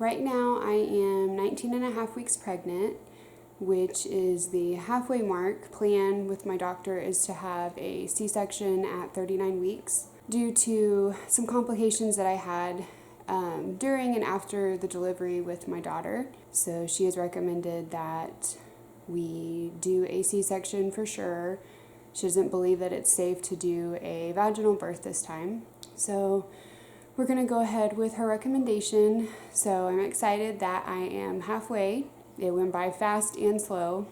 Right now I am 19 and a half weeks pregnant, which is the halfway mark. Plan with my doctor is to have a C-section at 39 weeks due to some complications that I had during and after the delivery with my daughter. So she has recommended that we do a C-section for sure. She doesn't believe that it's safe to do a vaginal birth this time. So we're going to go ahead with her recommendation. So I'm excited that I am halfway. It went by fast and slow.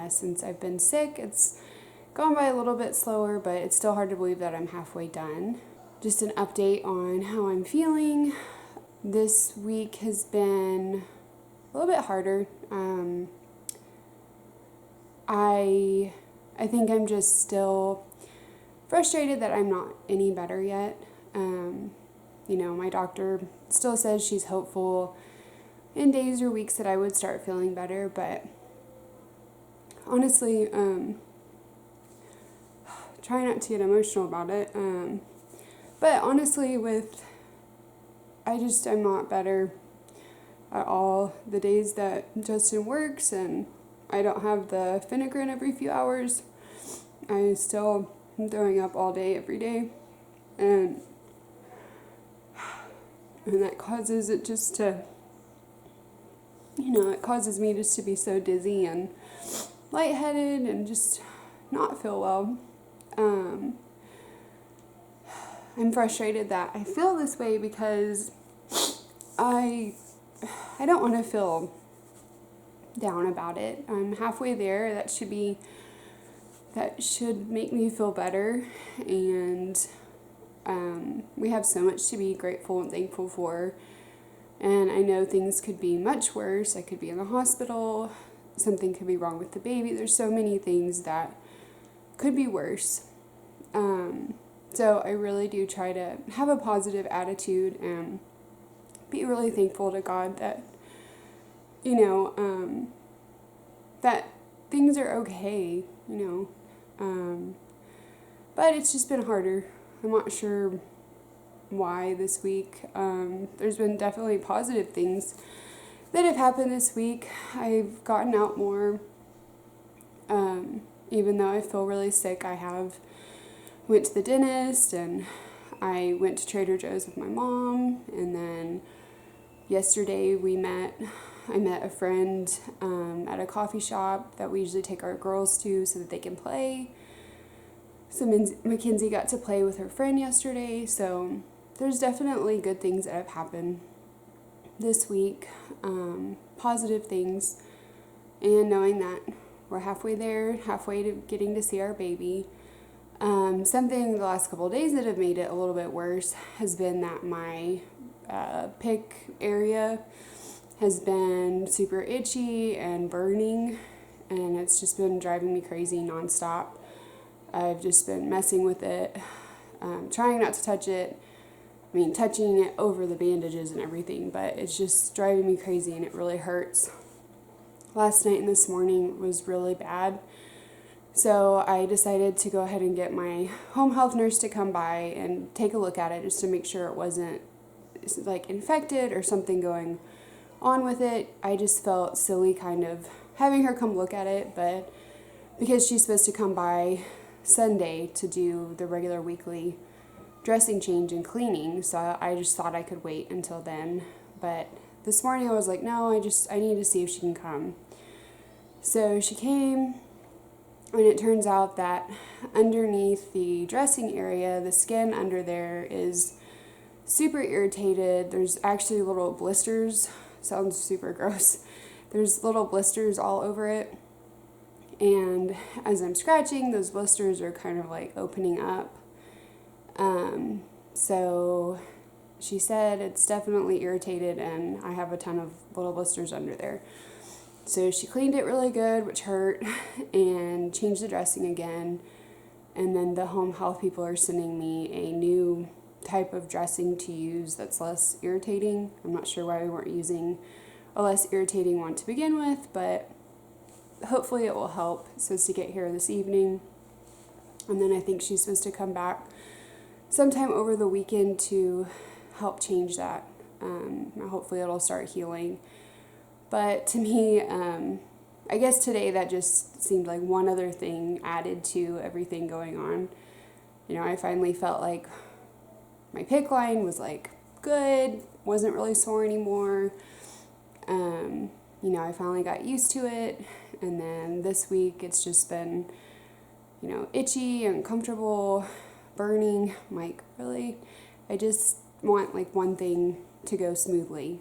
Since I've been sick, it's gone by a little bit slower, but it's still hard to believe that I'm halfway done. Just an update on how I'm feeling. This week has been a little bit harder. I think I'm just still frustrated that I'm not any better yet. My doctor still says she's hopeful in days or weeks that I would start feeling better, but honestly, try not to get emotional about it. But honestly, I'm not better at all. The days that Justin works and I don't have the Finagrin every few hours, I still am throwing up all day, every day. And that causes it just to, it causes me just to be so dizzy and lightheaded and just not feel well. I'm frustrated that I feel this way because I don't want to feel down about it. I'm halfway there. That should make me feel better, and we have so much to be grateful and thankful for. And I know things could be much worse. I could be in the hospital. Something could be wrong with the baby. There's so many things that could be worse. So I really do try to have a positive attitude and be really thankful to God that, that things are okay, but it's just been harder. I'm not sure why this week. There's been definitely positive things that have happened this week. I've gotten out more. Even though I feel really sick, I went to the dentist, and I went to Trader Joe's with my mom, and then yesterday I met a friend at a coffee shop that we usually take our girls to so that they can play. So Mackenzie got to play with her friend yesterday, so there's definitely good things that have happened this week, positive things, and knowing that we're halfway there, halfway to getting to see our baby. Something the last couple of days that have made it a little bit worse has been that my pick area has been super itchy and burning, and it's just been driving me crazy nonstop. I've just been messing with it, trying not to touch it. Touching it over the bandages and everything, but it's just driving me crazy and it really hurts. Last night and this morning was really bad. So I decided to go ahead and get my home health nurse to come by and take a look at it just to make sure it wasn't infected or something going on with it. I just felt silly kind of having her come look at it, but because she's supposed to come by Sunday to do the regular weekly dressing change and cleaning, so I just thought I could wait until then. But this morning I was like, no, I need to see if she can come. So she came, and it turns out that underneath the dressing area, the skin under there is super irritated. There's actually little blisters. Sounds super gross. There's little blisters all over it. And as I'm scratching, those blisters are kind of opening up. So she said it's definitely irritated and I have a ton of little blisters under there. So she cleaned it really good, which hurt, and changed the dressing again. And then the home health people are sending me a new type of dressing to use that's less irritating. I'm not sure why we weren't using a less irritating one to begin with, but hopefully it will help. It's supposed to get here this evening. And then I think she's supposed to come back sometime over the weekend to help change that. Hopefully it'll start healing. But to me, I guess today that just seemed like one other thing added to everything going on. I finally felt like my PICC line was like good, wasn't really sore anymore. I finally got used to it. And then this week it's just been, itchy, uncomfortable, burning. I'm like, really? I just want like one thing to go smoothly.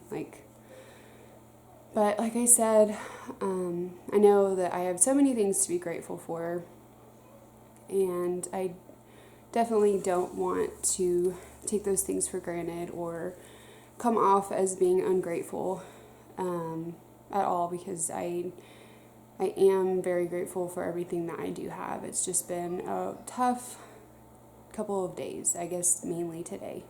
But like I said, I know that I have so many things to be grateful for, and I definitely don't want to take those things for granted or come off as being ungrateful at all, because I am very grateful for everything that I do have. It's just been a tough couple of days, I guess mainly today.